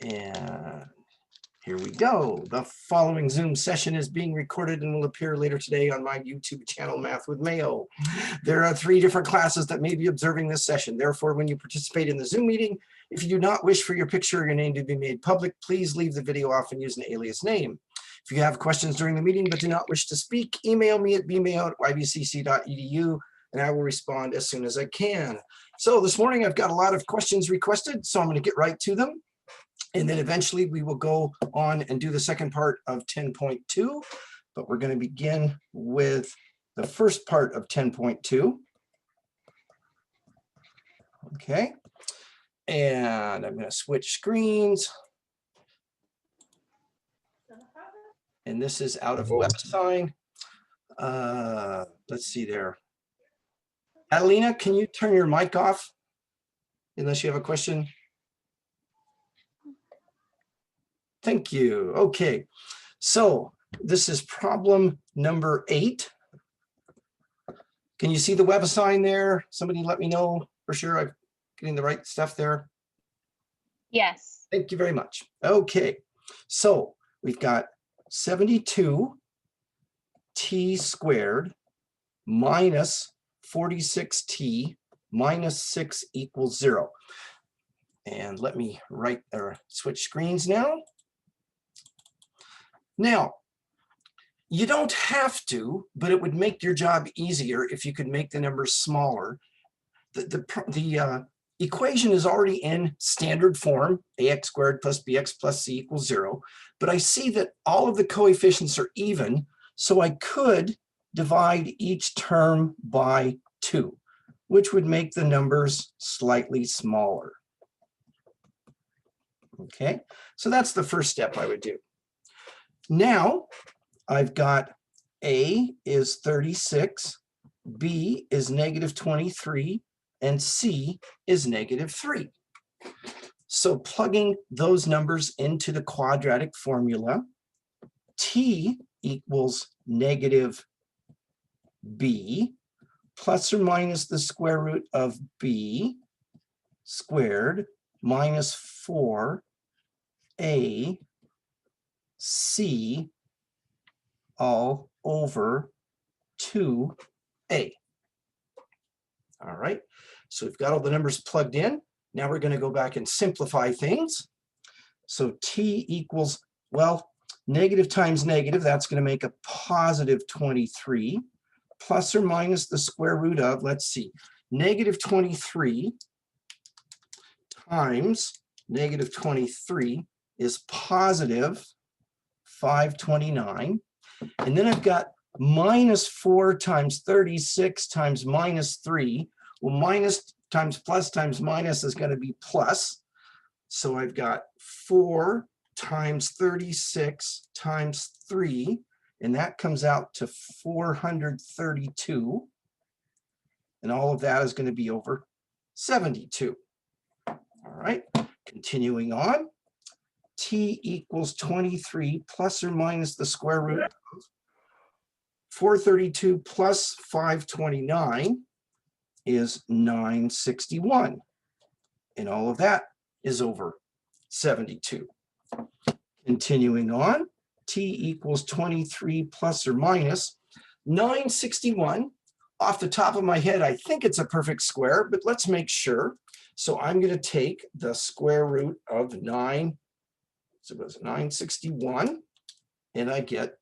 And here we go. The following Zoom session is being recorded and will appear later today on my YouTube channel, Math with Mayo. There are 3 different classes that may be observing this session. Therefore, when you participate in the Zoom meeting, if you do not wish for your picture or your name to be made public, please leave the video off and use an alias name. If you have questions during the meeting but do not wish to speak, email me at bmail@ybcc.edu and I will respond as soon as I can. So this morning I've got a lot of questions requested, so I'm going to get right to them. And then eventually we will go on and do the second part of 10.2, but we're going to begin with the first part of 10.2. Okay, and I'm going to switch screens. And this is out of WebAssign. Let's see there. Adelina, can you turn your mic off unless you have a question? Thank you. Okay, so this is problem number 8. Can you see the WebAssign there? Somebody let me know for sure I'm getting the right stuff there. Yes. Thank you very much. Okay, so we've got 72 t squared minus 46t minus 6 equals 0. And let me write or switch screens now. Now, you don't have to, but it would make your job easier if you could make the numbers smaller. The equation is already in standard form, ax squared plus bx plus c equals 0. But I see that all of the coefficients are even, so I could divide each term by 2, which would make the numbers slightly smaller. Okay, so that's the first step I would do. Now, I've got A is 36, B is negative 23, and C is negative 3. So plugging those numbers into the quadratic formula, T equals negative B plus or minus the square root of B squared minus 4A C all over 2A. All right, so we've got all the numbers plugged in. Now we're going to go back and simplify things. So T equals, well, negative times negative, that's going to make a positive 23, plus or minus the square root of, let's see, negative 23 times negative 23 is positive 529. And then I've got minus 4 times 36 times minus 3. Well, minus times plus times minus is going to be plus. So I've got 4 times 36 times 3, and that comes out to 432. And all of that is going to be over 72. All right, continuing on. T equals 23 plus or minus the square root of 432 plus 529 is 961. And all of that is over 72. Continuing on, T equals 23 plus or minus 961. Off the top of my head, I think it's a perfect square, but let's make sure. So I'm going to take the square root of 9. So it was 961, and I get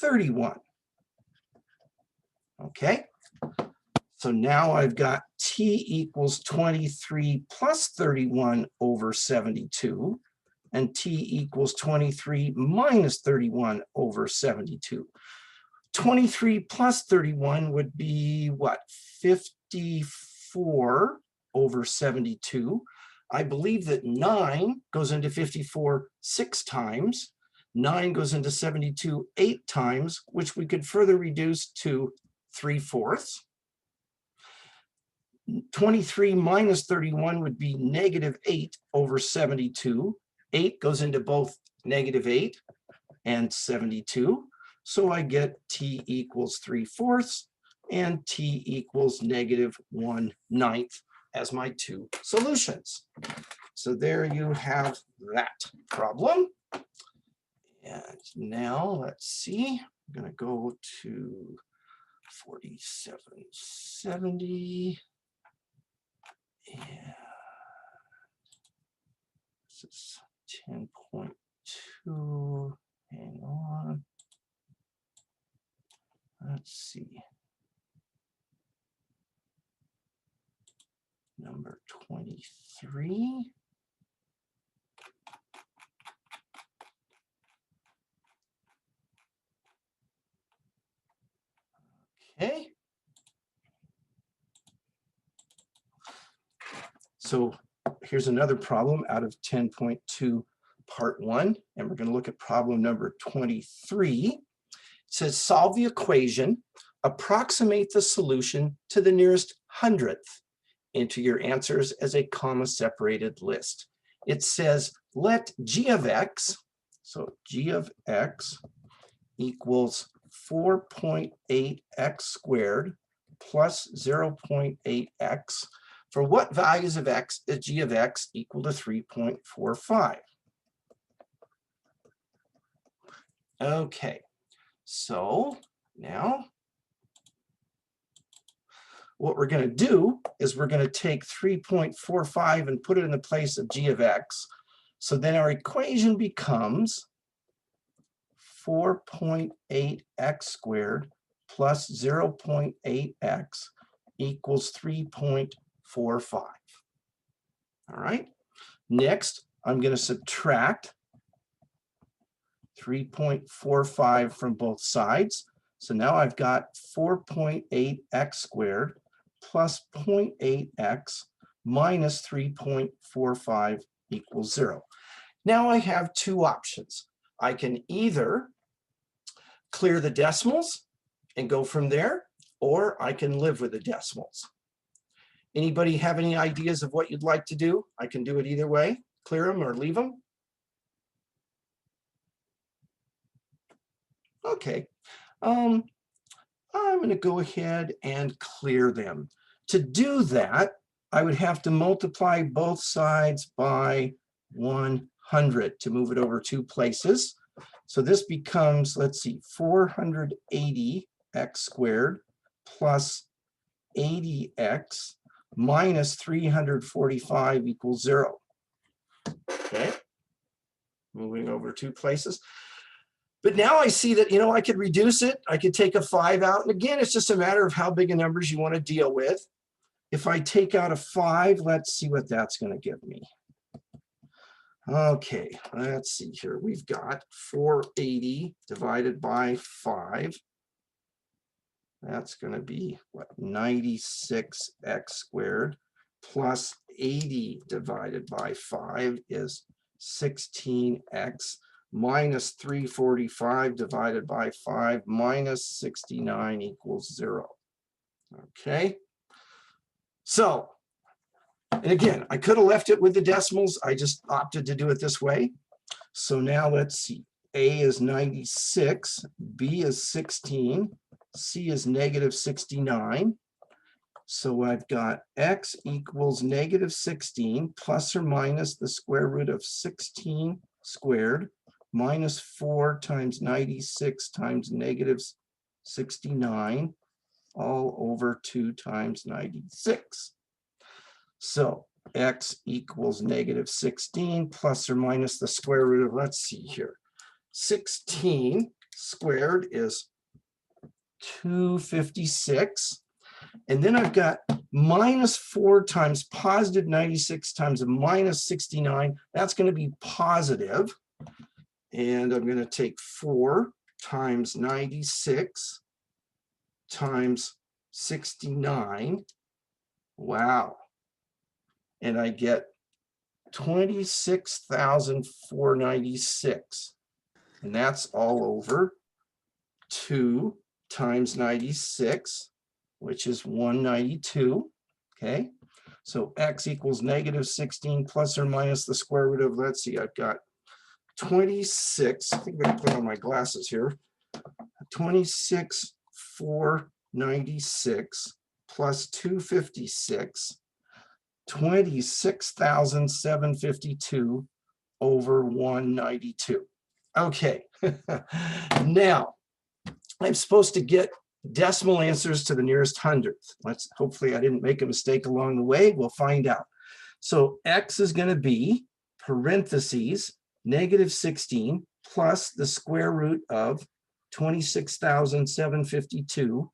31. Okay, so now I've got T equals 23 plus 31 over 72, and T equals 23 minus 31 over 72. 23 plus 31 would be what? 54 over 72. I believe that 9 goes into 54 6 times, 9 goes into 72 8 times, which we could further reduce to 3/4. 23 minus 31 would be negative 8 over 72. 8 goes into both negative 8 and 72. So I get T equals 3/4 and T equals negative 1/9 as my 2 solutions. So there you have that problem. And now let's see, I'm going to go to 4770. And this is 10.2. Hang on. Let's see. Number 23. Okay. So here's another problem out of 10.2 part 1, and we're going to look at problem number 23. It says solve the equation, approximate the solution to the nearest hundredth. Enter your answers as a comma-separated list. It says let g of x, so g of x equals 4.8x squared plus 0.8x. For what values of x is g of x equal to 3.45? Okay, so now what we're going to do is we're going to take 3.45 and put it in the place of g of x. So then our equation becomes 4.8x squared plus 0.8x equals 3.45. All right. Next, I'm going to subtract 3.45 from both sides. So now I've got 4.8x squared plus 0.8x minus 3.45 equals 0. Now I have two options. I can either clear the decimals and go from there, or I can live with the decimals. Anybody have any ideas of what you'd like to do? I can do it either way, clear them or leave them. Okay, I'm going to go ahead and clear them. To do that, I would have to multiply both sides by 100 to move it over two places. So this becomes, let's see, 480x squared plus 80x minus 345 equals 0. Okay, moving over two places. But now I see that, you know, I could reduce it. I could take a 5 out. And again, it's just a matter of how big a numbers you want to deal with. If I take out a 5, let's see what that's going to give me. Okay, let's see here. We've got 480 divided by 5. That's going to be, what, 96x squared plus 80 divided by 5 is 16x minus 345 divided by 5 minus 69 equals 0. Okay, so, and again, I could have left it with the decimals. I just opted to do it this way. So now let's see. A is 96, B is 16, C is negative 69. So I've got x equals negative 16 plus or minus the square root of 16 squared minus 4 times 96 times negative 69 all over 2 times 96. So x equals negative 16 plus or minus the square root of, let's see here, 16 squared is 256. And then I've got minus 4 times positive 96 times a minus 69. That's going to be positive. And I'm going to take 4 times 96 times 69. Wow. And I get 26,496. And that's all over 2 times 96, which is 192. Okay. So x equals negative 16 plus or minus the square root of, let's see, I've got 26. I think I'm going to put on my glasses here. 26,496 plus 256. 26,752 over 192. Okay, now I'm supposed to get decimal answers to the nearest hundredth. Hopefully I didn't make a mistake along the way. We'll find out. So X is going to be parentheses -16 plus the square root of 26,752.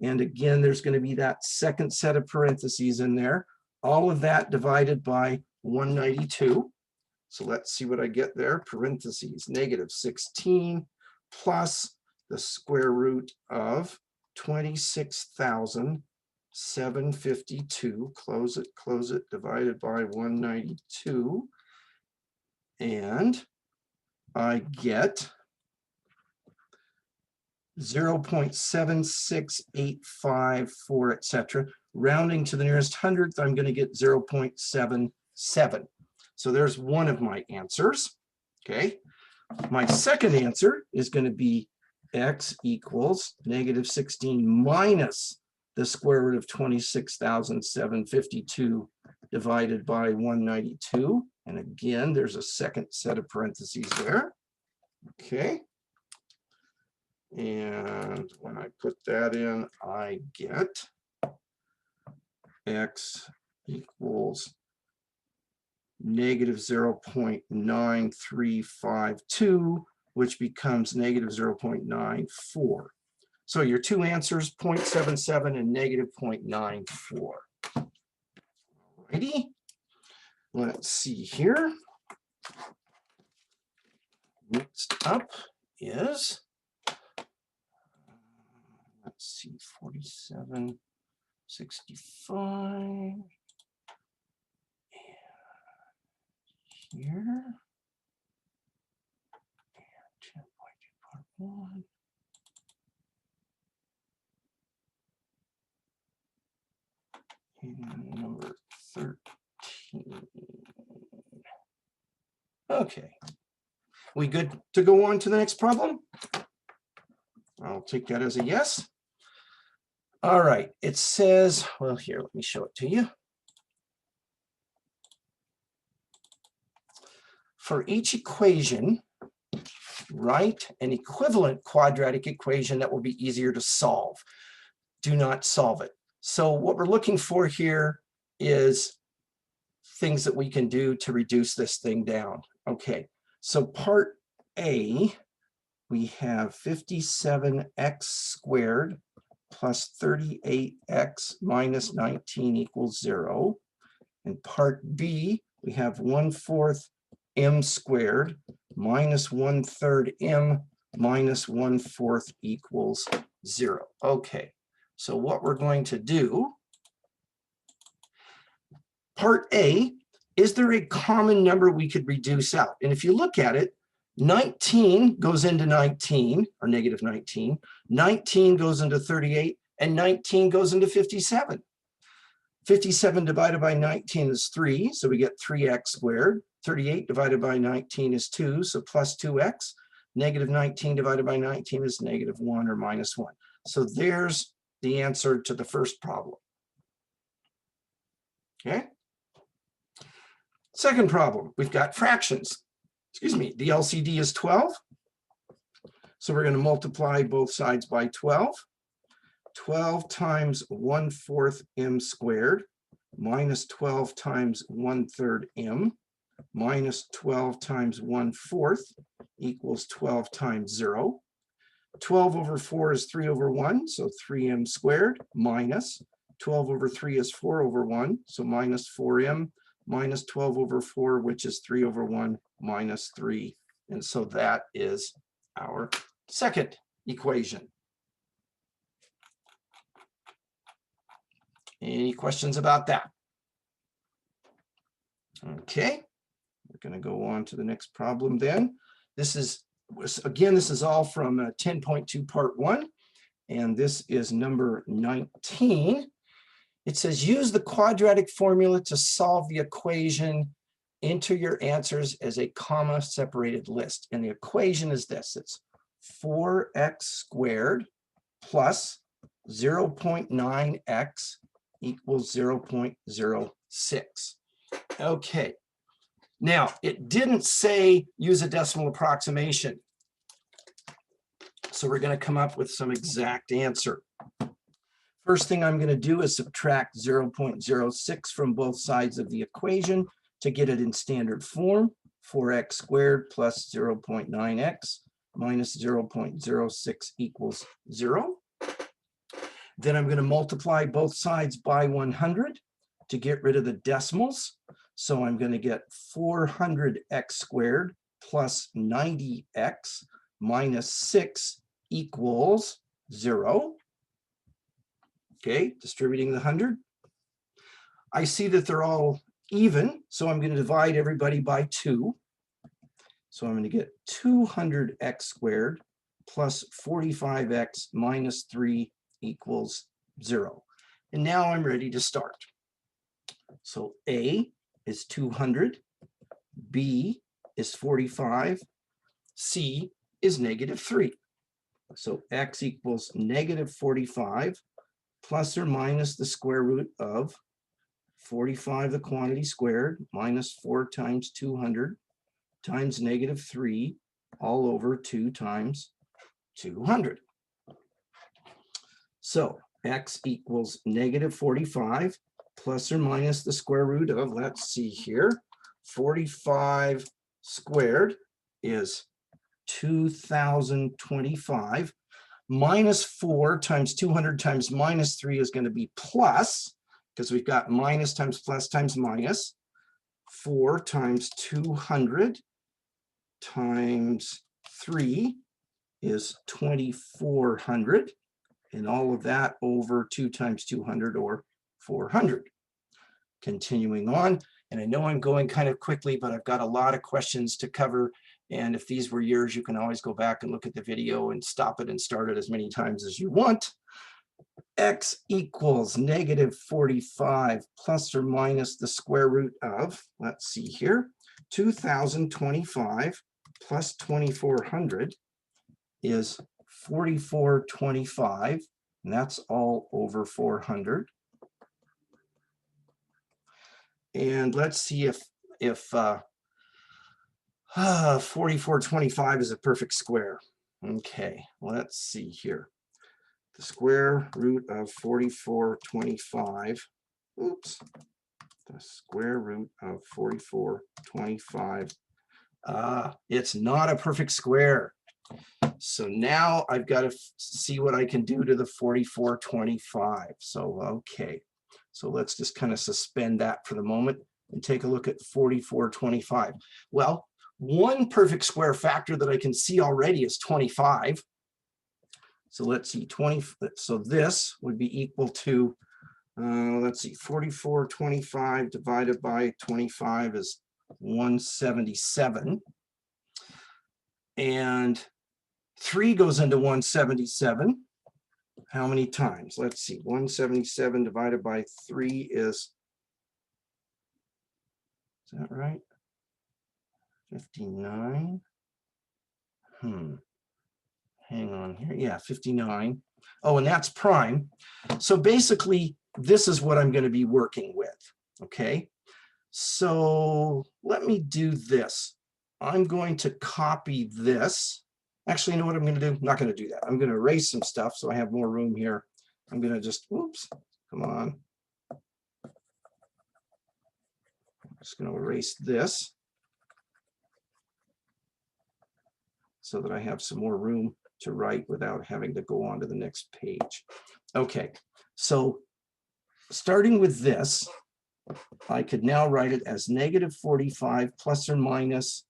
And again, there's going to be that second set of parentheses in there. All of that divided by 192. So let's see what I get there. Parentheses -16 plus the square root of 26,752. Close it, divided by 192. And I get 0.7684, etc. Rounding to the nearest hundredth, I'm going to get 0.77. So there's one of my answers. Okay. My second answer is going to be X equals -16 minus the square root of 26,752 divided by 192. And again, there's a second set of parentheses there. Okay. And when I put that in, I get X equals -0.9352, which becomes -0.94. So your two answers, 0.77 and -0.94. Alrighty, let's see here. Next up is, let's see, 4765. Here. And 10.2 part 1. And number 13. Okay. We good to go on to the next problem? I'll take that as a yes. All right. It says, well, here, let me show it to you. For each equation, write an equivalent quadratic equation that will be easier to solve. Do not solve it. So what we're looking for here is things that we can do to reduce this thing down. Okay, so part A, we have 57x squared plus 38x minus 19 equals 0. And part B, we have 1/4 m squared minus 1/3 m minus 1/4 equals 0. Okay, so what we're going to do, part A, is there a common number we could reduce out? And if you look at it, 19 goes into 19, or -19, 19 goes into 38, and 19 goes into 57. 57 divided by 19 is 3, so we get 3x squared. 38 divided by 19 is 2, so plus 2x. -19 divided by 19 is -1 or -1. So there's the answer to the first problem. Okay. Second problem, we've got fractions. Excuse me, the LCD is 12. So we're going to multiply both sides by 12. 12 times 1/4 m squared minus 12 times 1/3 m minus 12 times 1/4 equals 12 times 0. 12 over 4 is 3 over 1, so 3m squared minus 12 over 3 is 4 over 1, so minus 4m minus 12 over 4, which is 3 over 1 minus 3. And so that is our second equation. Any questions about that? Okay, we're going to go on to the next problem then. This is, again, this is all from 10.2 part 1, and this is number 19. It says use the quadratic formula to solve the equation. Enter your answers as a comma separated list. And the equation is this. It's 4x squared plus 0.9x equals 0.05. Okay. Now, it didn't say use a decimal approximation. So we're going to come up with some exact answer. First thing I'm going to do is subtract 0.06 from both sides of the equation to get it in standard form. 4x squared plus 0.9x minus 0.06 equals 0. Then I'm going to multiply both sides by 100 to get rid of the decimals. So I'm going to get 400x squared plus 90x minus 6 equals 0. Okay, distributing the 100. I see that they're all even, so I'm going to divide everybody by 2. So I'm going to get 200x squared plus 45x minus 3 equals 0. And now I'm ready to start. So A is 200, B is 45, C is -3. So x equals -45 plus or minus the square root of 45, the quantity squared, minus 4 times 200 times -3 all over 2 times 200. So x equals -45 plus or minus the square root of, let's see here, 45 squared is 2025. Minus 4 times 200 times -3 is going to be plus, because we've got minus times plus times minus. 4 times 200 times 3 is 2400, and all of that over 2 times 200, or 400. Continuing on, and I know I'm going kind of quickly, but I've got a lot of questions to cover. And if these were yours, you can always go back and look at the video and stop it and start it as many times as you want. X equals -45 plus or minus the square root of, let's see here, 2025 plus 2400 is 4425, and that's all over 400. And let's see if 4425 is a perfect square. Okay, let's see here. The square root of 4425, oops, the square root of 4425, it's not a perfect square. So now I've got to see what I can do to the 4425. So, okay, so let's just kind of suspend that for the moment and take a look at 4425. Well, one perfect square factor that I can see already is 25. So let's see, 20. So this would be equal to, let's see, 4425 divided by 25 is 177. And 3 goes into 177. How many times? Let's see, 177 divided by 3 is that right? 59. Hang on here. Yeah, 59. Oh, and that's prime. So basically, this is what I'm going to be working with. Okay. So let me do this. I'm going to copy this. Actually, you know what I'm going to do? I'm not going to do that. I'm going to erase some stuff so I have more room here. I'm going to just, oops, come on. I'm just going to erase this so that I have some more room to write without having to go on to the next page. Okay, so starting with this, I could now write it as -45 plus or minus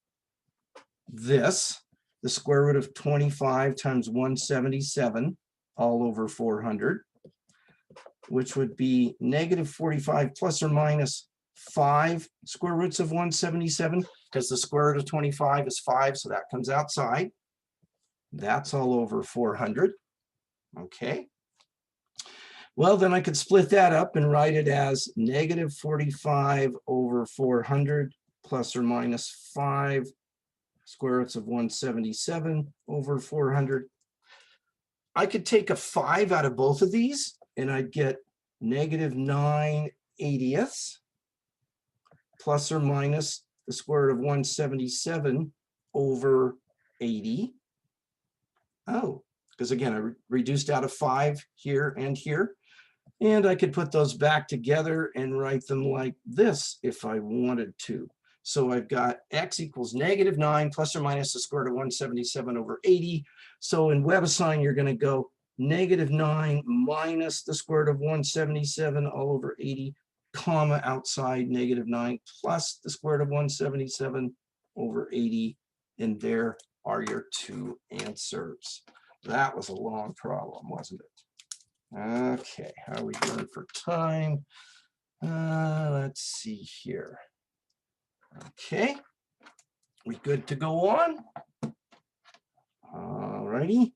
this, the square root of 25 times 177 all over 400, which would be -45 plus or minus 5 square roots of 177, because the square root of 25 is 5, so that comes outside. That's all over 400. Okay. Well, then I could split that up and write it as -45 over 400 plus or minus 5 square roots of 177 over 400. I could take a 5 out of both of these, and I'd get -9/80. plus or minus the square root of 177 over 80. Oh, because again, I reduced out of 5 here and here. And I could put those back together and write them like this if I wanted to. So I've got x equals -9 plus or minus the square root of 177 over 80. So in WebAssign, you're going to go -9 minus the square root of 177 all over 80, comma, outside -9 plus the square root of 177 over 80. And there are your two answers. That was a long problem, wasn't it? Okay, how are we doing for time? Let's see here. Okay, we good to go on? All righty.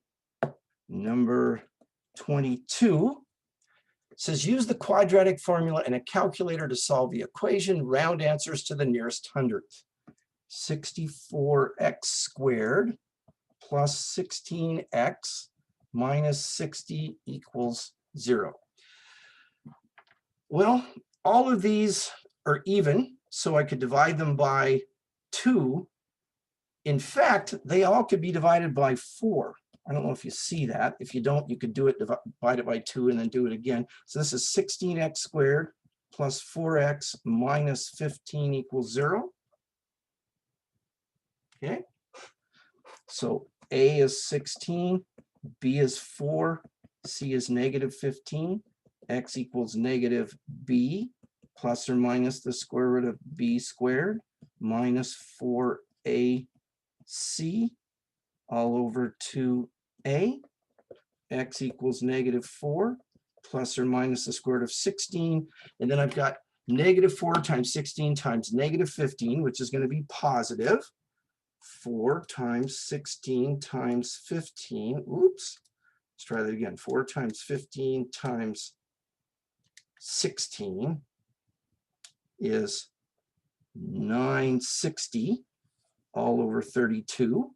Number 22 says use the quadratic formula in a calculator to solve the equation. Round answers to the nearest hundredth. 64x squared plus 16x minus 60 equals 0. Well, all of these are even, so I could divide them by 2. In fact, they all could be divided by 4. I don't know if you see that. If you don't, you could do it, divide it by 2 and then do it again. So this is 16x squared plus 4x minus 15 equals 0. Okay. So A is 16, B is 4, C is -15, x equals -b plus or minus the square root of b squared minus 4ac all over 2a. X equals -4 plus or minus the square root of 16. And then I've got -4 times 16 times -15, which is going to be positive. 4 times 16 times 15. Oops. Let's try that again. 4 times 15 times 16 is 960 all over 32.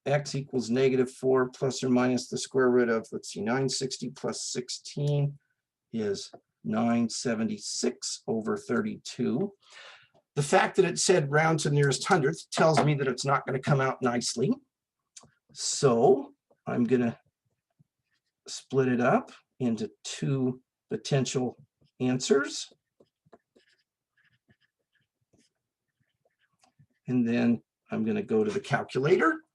X equals -4 plus or minus the square root of, let's see, 960 plus 16 is 976 over 32. The fact that it said round to the nearest hundredth tells me that it's not going to come out nicely. So I'm going to split it up into 2 potential answers. And then I'm going to go to the calculator.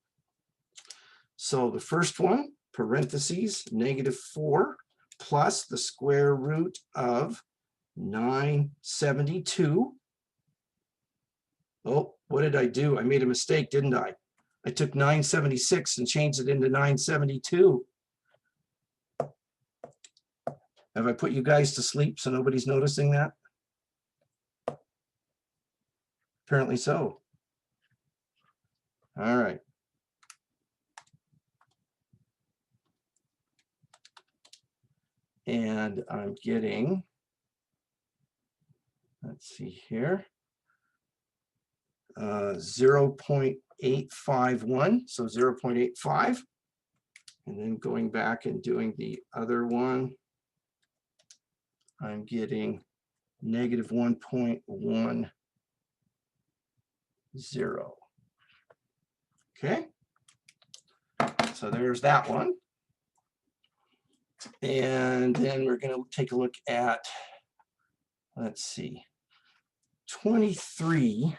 So the first one, parentheses, -4 plus the square root of 972. Oh, what did I do? I made a mistake, didn't I? I took 976 and changed it into 972. Have I put you guys to sleep so nobody's noticing that? Apparently so. All right. And I'm getting, let's see here, 0.851, so 0.85. And then going back and doing the other one, I'm getting -1.10. Okay, so there's that one. And then we're going to take a look at, let's see, 23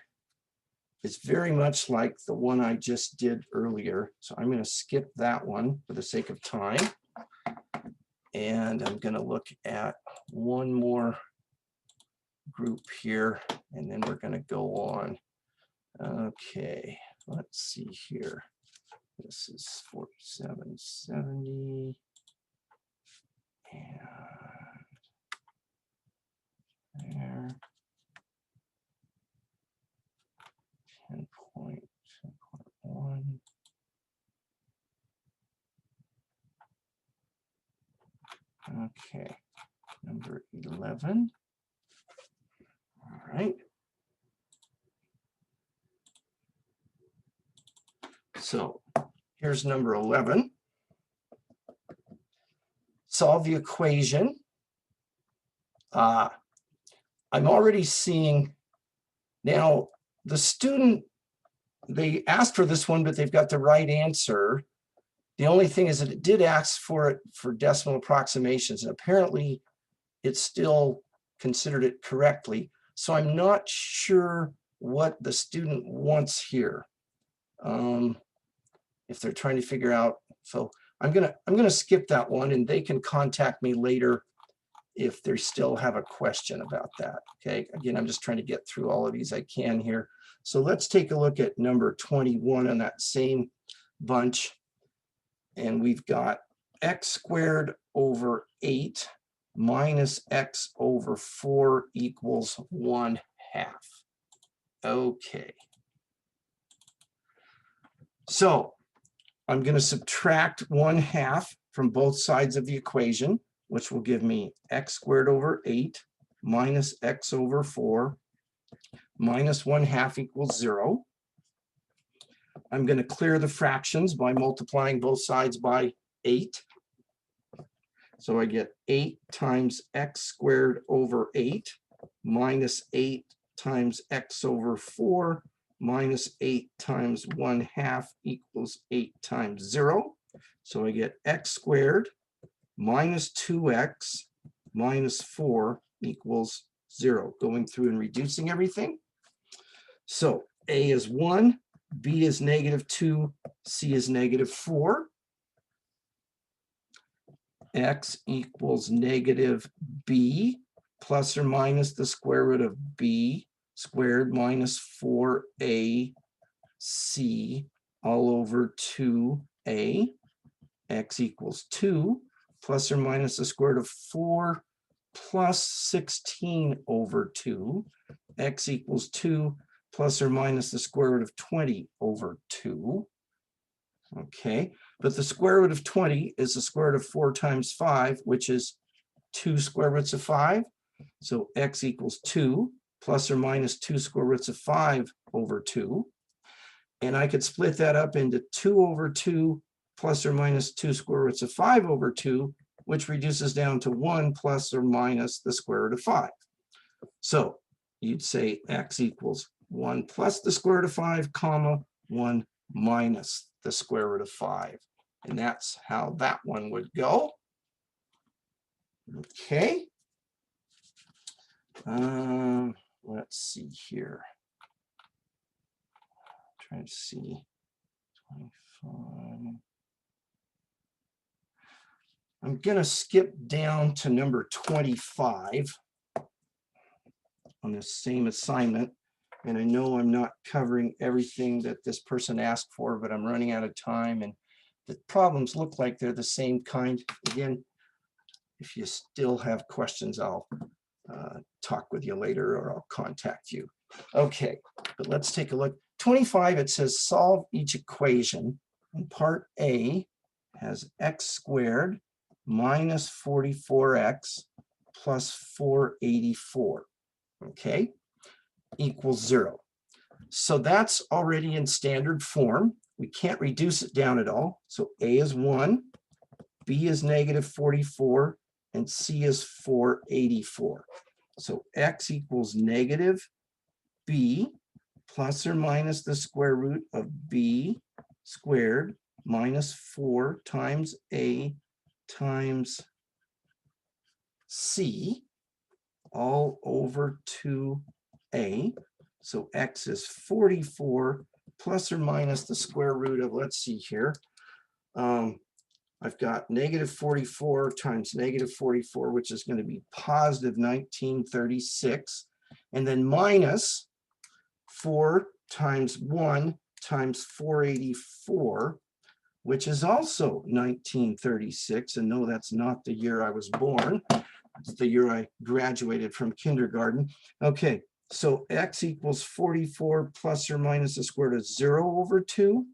is very much like the one I just did earlier. So I'm going to skip that one for the sake of time. And I'm going to look at one more group here, and then we're going to go on. Okay, let's see here. This is 4770. And there. 10.1. Okay, number 11. All right. So here's number 11. Solve the equation. I'm already seeing Now, the student, they asked for this one, but they've got the right answer. The only thing is that it did ask for it for decimal approximations, and apparently it still considered it correctly. So I'm not sure what the student wants here. If they're trying to figure out, so I'm gonna skip that one, and they can contact me later if they still have a question about that. Okay, again, I'm just trying to get through all of these I can here. So let's take a look at number 21 on that same bunch. And we've got x squared over 8 minus x over 4 equals 1/2. Okay. So I'm going to subtract 1/2 from both sides of the equation, which will give me x squared over 8 minus x over 4 minus 1/2 equals 0. I'm going to clear the fractions by multiplying both sides by 8. So I get 8 times x squared over 8 minus 8 times x over 4 minus 8 times 1/2 equals 8 times 0. So I get x squared minus 2x minus 4 equals 0. Going through and reducing everything. So a is 1, b is -2, c is -4. X equals -b plus or minus the square root of b squared minus 4ac all over 2a. X equals 2 plus or minus the square root of 4 plus 16 over 2. X equals 2 plus or minus the square root of 20 over 2. Okay, but the square root of 20 is the square root of 4 times 5, which is 2 square roots of 5. So x equals 2 plus or minus 2 square roots of 5 over 2. And I could split that up into 2 over 2 plus or minus 2 square roots of 5 over 2, which reduces down to 1 plus or minus the square root of 5. So you'd say x equals 1 plus the square root of 5, comma, 1 minus the square root of 5. And that's how that one would go. Okay. Let's see here. Trying to see. 25. I'm going to skip down to number 25 on the same assignment. And I know I'm not covering everything that this person asked for, but I'm running out of time, and the problems look like they're the same kind. Again, if you still have questions, I'll talk with you later, or I'll contact you. Okay, but let's take a look. 25, it says solve each equation. And part A has x squared minus 44x plus 484. Okay, equals 0. So that's already in standard form. We can't reduce it down at all. So A is 1, B is -44, and C is 484. So x equals -b plus or minus the square root of b squared minus 4 times A times C all over 2a. So x is 44 plus or minus the square root of, let's see here. I've got -44 times -44, which is going to be positive 1936. And then minus 4 times 1 times 484, which is also 1936. And no, that's not the year I was born. It's the year I graduated from kindergarten. Okay, so x equals 44 plus or minus the square root of 0 over 2.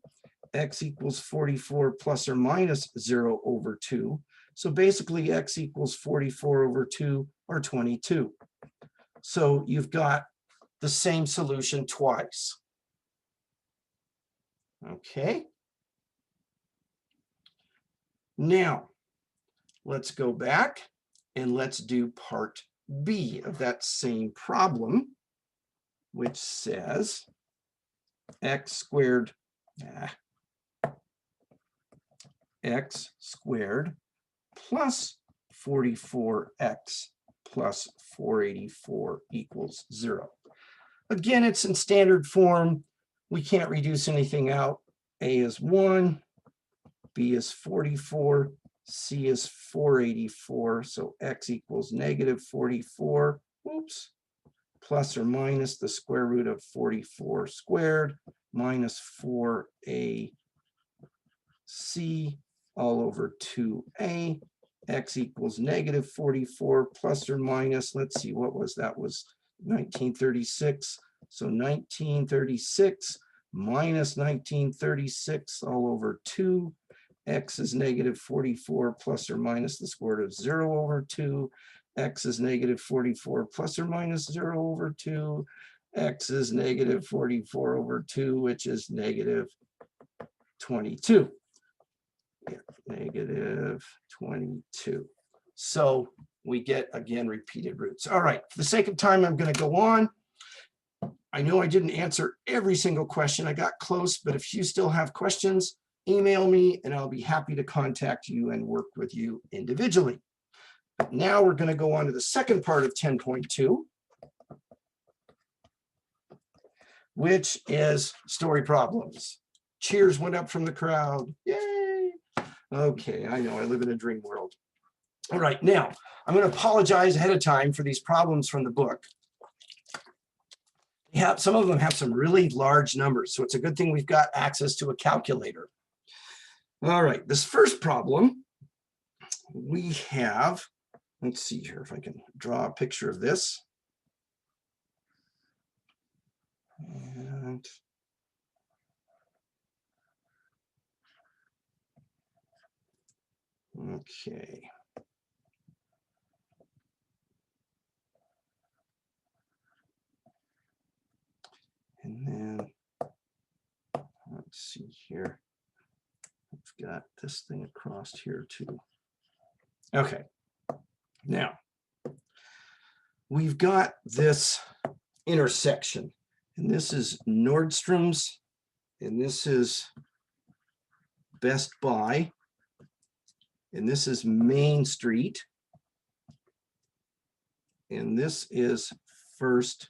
X equals 44 plus or minus 0 over 2. So basically x equals 44 over 2, or 22. So you've got the same solution twice. Okay. Now, let's go back and let's do part B of that same problem. which says x squared, x squared plus 44x plus 484 equals 0. Again, it's in standard form. We can't reduce anything out. A is 1, B is 44, C is 484. So x equals negative 44, oops, plus or minus the square root of 44 squared minus 4ac all over 2a. X equals negative 44 plus or minus, let's see, what was that? Was 1936. So 1936 minus 1936 all over 2. X is negative 44 plus or minus the square root of 0 over 2. X is negative 44 plus or minus 0 over 2. X is negative 44 over 2, which is negative 22. Yeah, negative 22. So we get, again, repeated roots. All right, for the sake of time, I'm going to go on. I know I didn't answer every single question. I got close, but if you still have questions, email me and I'll be happy to contact you and work with you individually. But now we're going to go on to the second part of 10.2, which is story problems. Cheers went up from the crowd. Yay! Okay, I know I live in a dream world. All right, now I'm going to apologize ahead of time for these problems from the book. Some of them have some really large numbers, so it's a good thing we've got access to a calculator. All right, this first problem we have, let's see here if I can draw a picture of this. And okay. And then let's see here. I've got this thing across here too. Okay. Now we've got this intersection, and this is Nordstrom's, and this is Best Buy, and this is Main Street, and this is First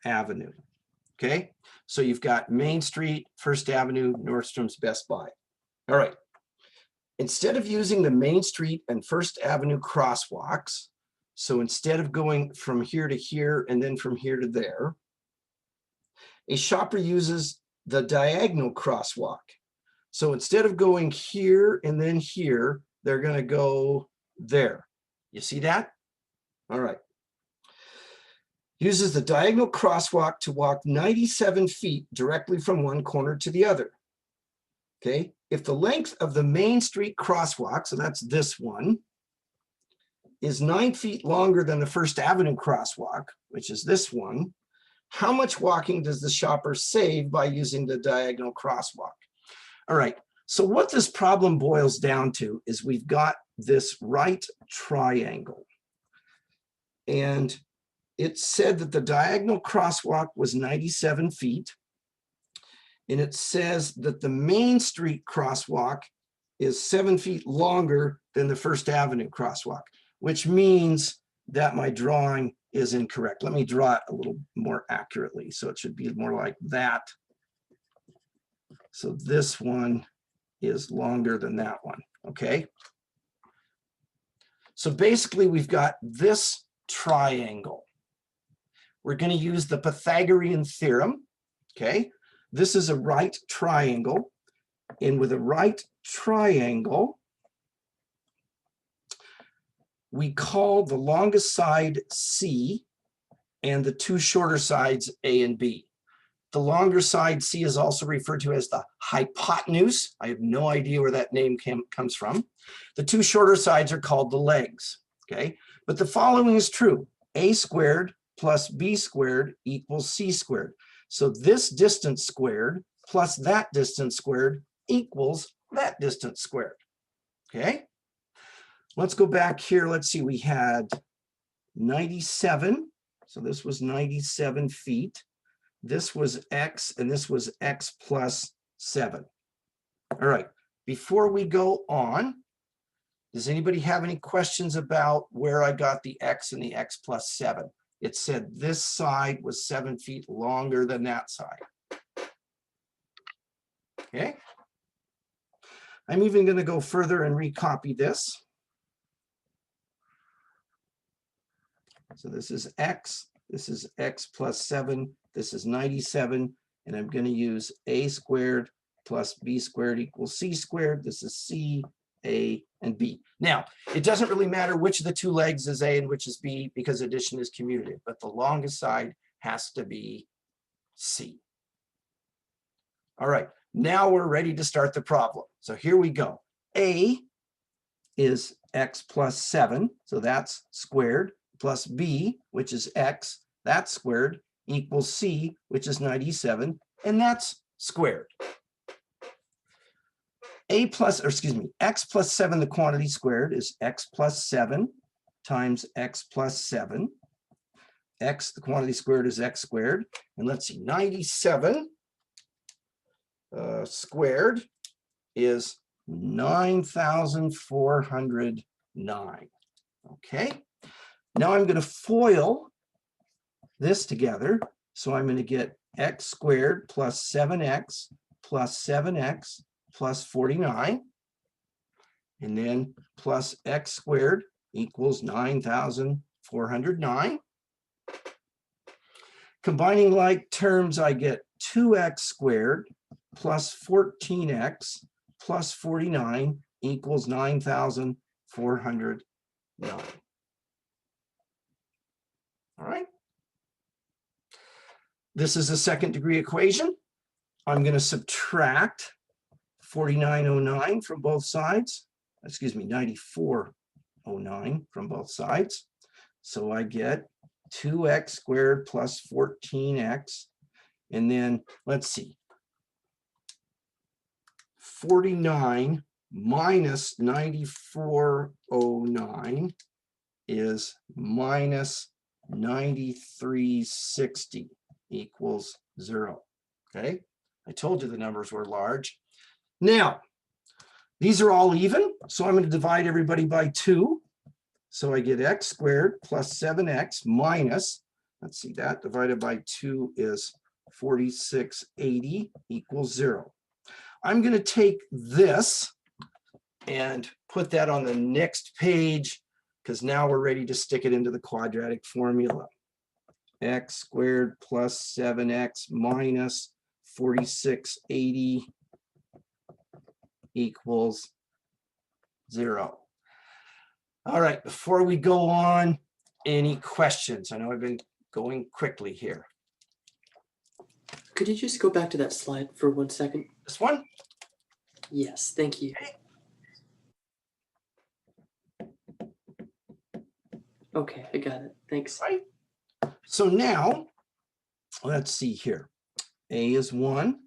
Avenue. Okay, so you've got Main Street, First Avenue, Nordstrom's, Best Buy. All right, instead of using the Main Street and First Avenue crosswalks, so instead of going from here to here and then from here to there, a shopper uses the diagonal crosswalk. So instead of going here and then here, they're going to go there. You see that? All right. Uses the diagonal crosswalk to walk 97 feet directly from one corner to the other. Okay, if the length of the Main Street crosswalk, so that's this one, is 9 feet longer than the First Avenue crosswalk, which is this one, how much walking does the shopper save by using the diagonal crosswalk? All right, so what this problem boils down to is we've got this right triangle. And it said that the diagonal crosswalk was 97 feet. And it says that the Main Street crosswalk is 7 feet longer than the First Avenue crosswalk, which means that my drawing is incorrect. Let me draw it a little more accurately. So it should be more like that. So this one is longer than that one, okay? So basically we've got this triangle. We're going to use the Pythagorean theorem, okay? This is a right triangle, and with a right triangle, we call the longest side C and the two shorter sides A and B. The longer side C is also referred to as the hypotenuse. I have no idea where that name comes from. The two shorter sides are called the legs, okay? But the following is true. A squared plus B squared equals C squared. So this distance squared plus that distance squared equals that distance squared, okay? Let's go back here. Let's see, we had 97 So this was 97 feet. This was X, and this was X plus 7. All right, before we go on, does anybody have any questions about where I got the X and the X plus 7? It said this side was 7 feet longer than that side. Okay. I'm even going to go further and recopy this. So this is X plus 7, this is 97, and I'm going to use a squared plus b squared equals c squared. This is c, a, and b. Now, it doesn't really matter which of the two legs is a and which is b because addition is commutative, but the longest side has to be c. All right, now we're ready to start the problem. So here we go. A is x plus 7, so that's squared, plus b, which is x, that's squared, equals c, which is 97, and that's squared. X plus 7, the quantity squared, is x plus 7 times x plus 7. X, the quantity squared, is x squared. And let's see, 97 squared is 9,409. Okay. Now I'm going to FOIL this together. So I'm going to get x squared plus 7x plus 7x plus 49. And then plus x squared equals 9,409. Combining like terms, I get 2x squared plus 14x plus 49 equals 9,409. All right. This is a second degree equation. I'm going to subtract 4909 from both sides. Excuse me, 9409 from both sides. So I get 2x squared plus 14x. And then let's see. 49 minus 9409 is minus 9360 equals 0. Okay, I told you the numbers were large. Now, these are all even, so I'm going to divide everybody by 2. So I get x squared plus 7x minus, let's see, that divided by 2 is 4680 equals 0. I'm going to take this and put that on the next page because now we're ready to stick it into the quadratic formula. X squared plus 7x minus 4680 equals 0. All right, before we go on, any questions? I know I've been going quickly here. Could you just go back to that slide for 1 second? This one? Yes, thank you. Okay, I got it. Thanks. Right. So now, let's see here. A is 1,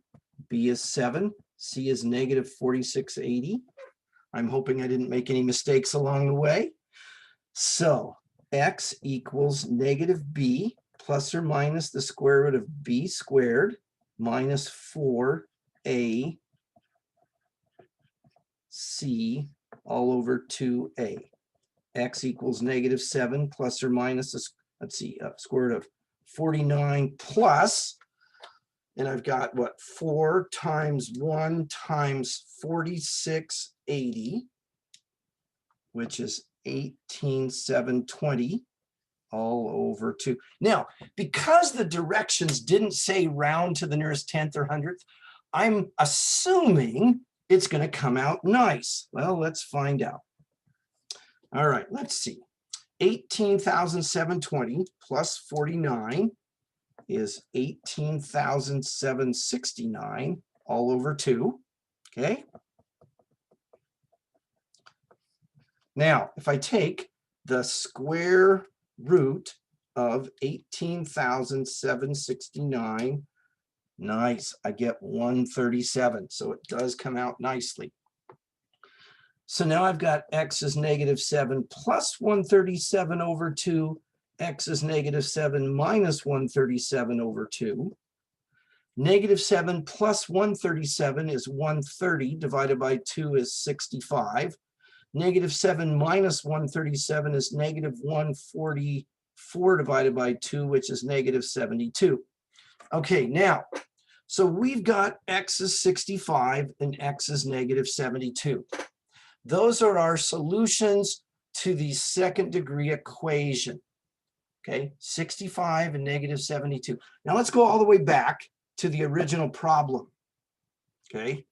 B is 7, C is negative 4680. I'm hoping I didn't make any mistakes along the way. So x equals negative b plus or minus the square root of b squared minus 4ac all over 2a. X equals negative 7 plus or minus the, let's see, square root of 49 plus, and I've got what, 4 times 1 times 4680, which is 18,720 all over 2. Now, because the directions didn't say round to the nearest 10th or 100th, I'm assuming it's going to come out nice. Well, let's find out. All right, let's see. 18,720 plus 49 is 18,769 all over 2. Okay. Now, if I take the square root of 18,769, nice, I get 137. So it does come out nicely. So now I've got x is negative 7 plus 137 over 2 x is -7 minus 137 over 2. -7 plus 137 is 130 divided by 2 is 65. -7 minus 137 is -144 divided by 2, which is -72. Okay, now, so we've got x is 65 and x is -72. Those are our solutions to the second degree equation. Okay, 65 and -72. Now let's go all the way back to the original problem. Okay,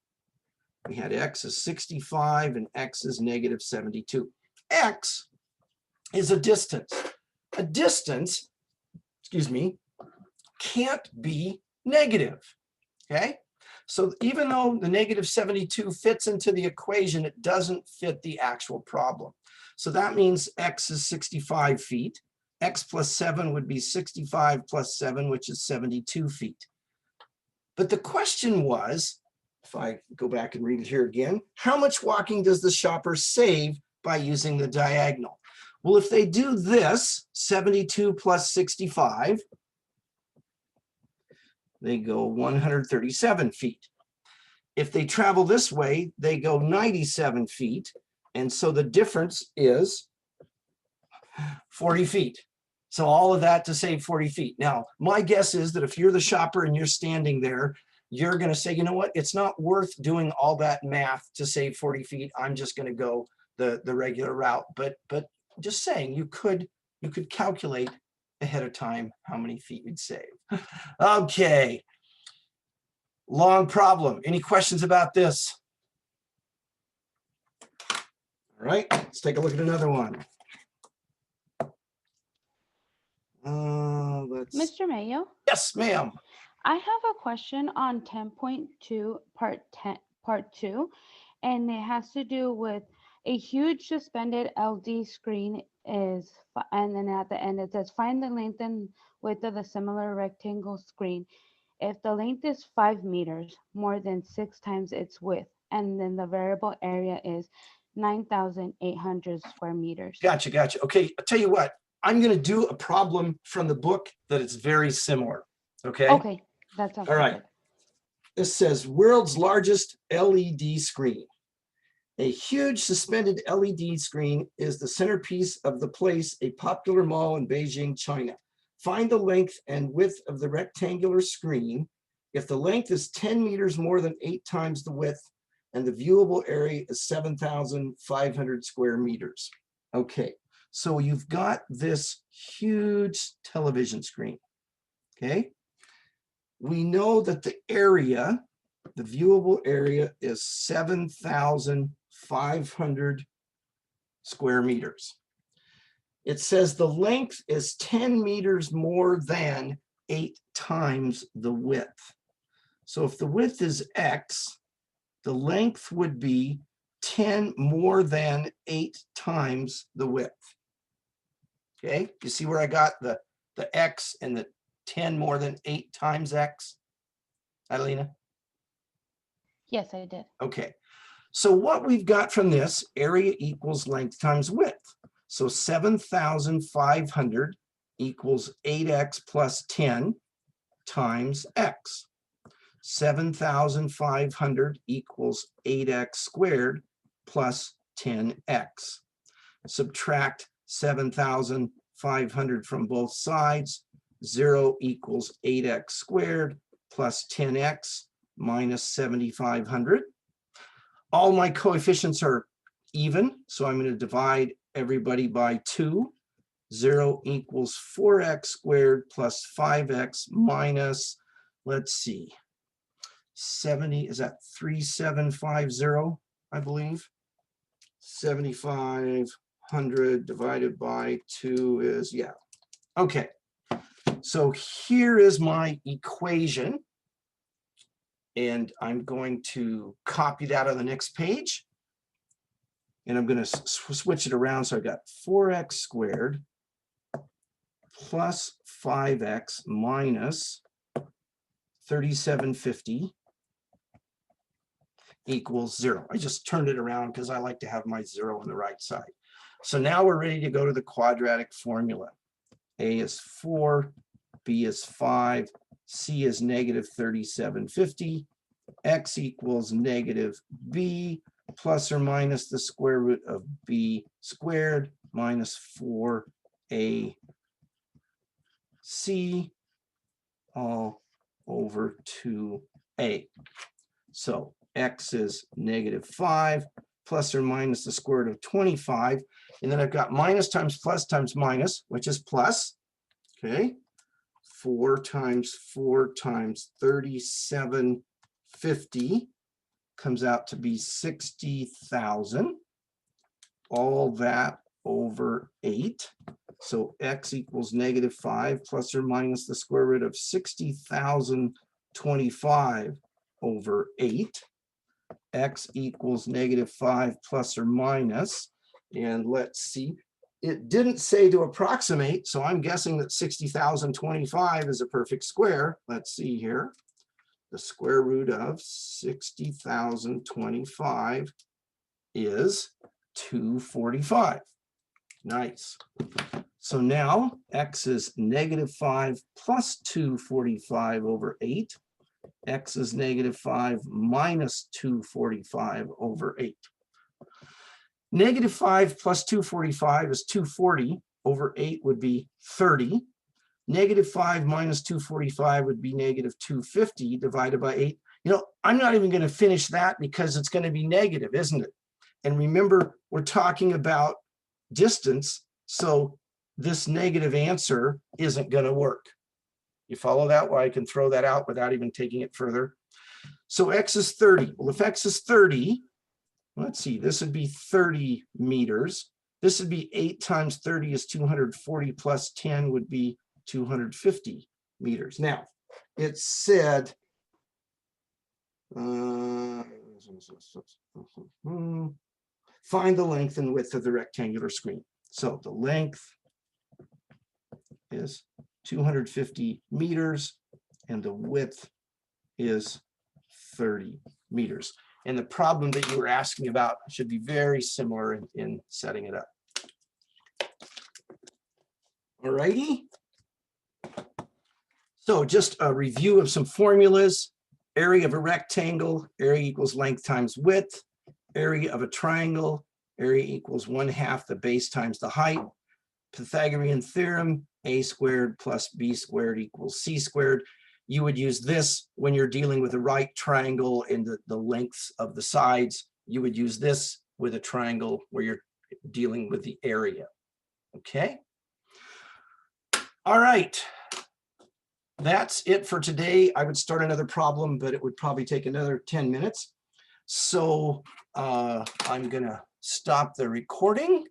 we had x is 65 and x is -72. X is a distance. A distance, excuse me, can't be negative. Okay, so even though the -72 fits into the equation, it doesn't fit the actual problem. So that means x is 65 feet. X plus 7 would be 65 plus 7, which is 72 feet. But the question was, if I go back and read it here again, how much walking does the shopper save by using the diagonal? Well, if they do this, 72 plus 65, they go 137 feet. If they travel this way, they go 97 feet. And so the difference is 40 feet. So all of that to save 40 feet. Now, my guess is that if you're the shopper and you're standing there, you're going to say, you know what, it's not worth doing all that math to save 40 feet. I'm just going to go the regular route. But just saying, you could calculate ahead of time how many feet you'd save. Okay. Long problem. Any questions about this? All right, let's take a look at another one. Mr. Mayo, Yes, ma'am. I have a question on 10.2 part 2, and it has to do with a huge suspended LD screen and then at the end it says find the length and width of the similar rectangle screen. If the length is 5 meters, more than 6 times its width, and then the variable area is 9,800 square meters. Gotcha. Okay, I'll tell you what. I'm going to do a problem from the book that it's very similar. Okay. Okay, that sounds All right. good. This says world's largest LED screen. A huge suspended LED screen is the centerpiece of the place, a popular mall in Beijing, China. Find the length and width of the rectangular screen. If the length is 10 meters more than 8 times the width, and the viewable area is 7,500 square meters. Okay, so you've got this huge television screen. Okay, we know that the area, the viewable area, is 7,500 square meters. It says the length is 10 meters more than 8 times the width. So if the width is X, the length would be 10 more than 8 times the width. Okay, you see where I got the X and the 10 more than 8 times X, Adelina? Yes, I did. Okay, so what we've got from this, area equals length times width. So 7,500 equals 8x plus 10 times x. 7,500 equals 8x squared plus 10x. Subtract 7,500 from both sides. 0 equals 8x squared plus 10x minus 7,500. All my coefficients are even, so I'm going to divide everybody by 2. 0 equals 4x squared plus 5x minus, let's see, 70, is that 3750, I believe? 7,500 divided by 2 is, yeah. Okay, so here is my equation. And I'm going to copy that on the next page. And I'm going to switch it around. So I got 4x squared plus 5x minus 3750 equals 0. I just turned it around because I like to have my 0 on the right side. So now we're ready to go to the quadratic formula. A is 4, B is 5, C is negative 3750, X equals negative B plus or minus the square root of B squared minus 4AC all over 2A. So X is negative 5 plus or minus the square root of 25. And then I've got minus times minus, which is plus. Okay. 4 times 4 times 3750 comes out to be 60,000. All that over 8. So X equals negative 5 plus or minus the square root of 60,025 over 8. X equals negative 5 plus or minus, and let's see, it didn't say to approximate, so I'm guessing that 60,025 is a perfect square. Let's see here. The square root of 60,025 is 245. Nice. So now X is negative 5 plus 245 over 8. X is negative 5 minus 245 over 8. Negative 5 plus 245 is 240 over 8 would be 30. Negative 5 minus 245 would be negative 250 divided by 8. You know, I'm not even going to finish that because it's going to be negative, isn't it? And remember, we're talking about distance, so this negative answer isn't going to work. You follow that? Well, I can throw that out without even taking it further. So X is 30. Well, if X is 30, let's see, this would be 30 meters. This would be 8 times 30 is 240 plus 10 would be 250 meters. Now, it said, find the length and width of the rectangular screen. So the length is 250 meters and the width is 30 meters. And the problem that you were asking about should be very similar in setting it up. All righty. So just a review of some formulas. Area of a rectangle, area equals length times width. Area of a triangle, area equals 1/2 the base times the height. Pythagorean theorem, a squared plus b squared equals c squared. You would use this when you're dealing with a right triangle and the lengths of the sides. You would use this with a triangle where you're dealing with the area. Okay. All right. That's it for today. I would start another problem, but it would probably take another 10 minutes. So I'm going to stop the recording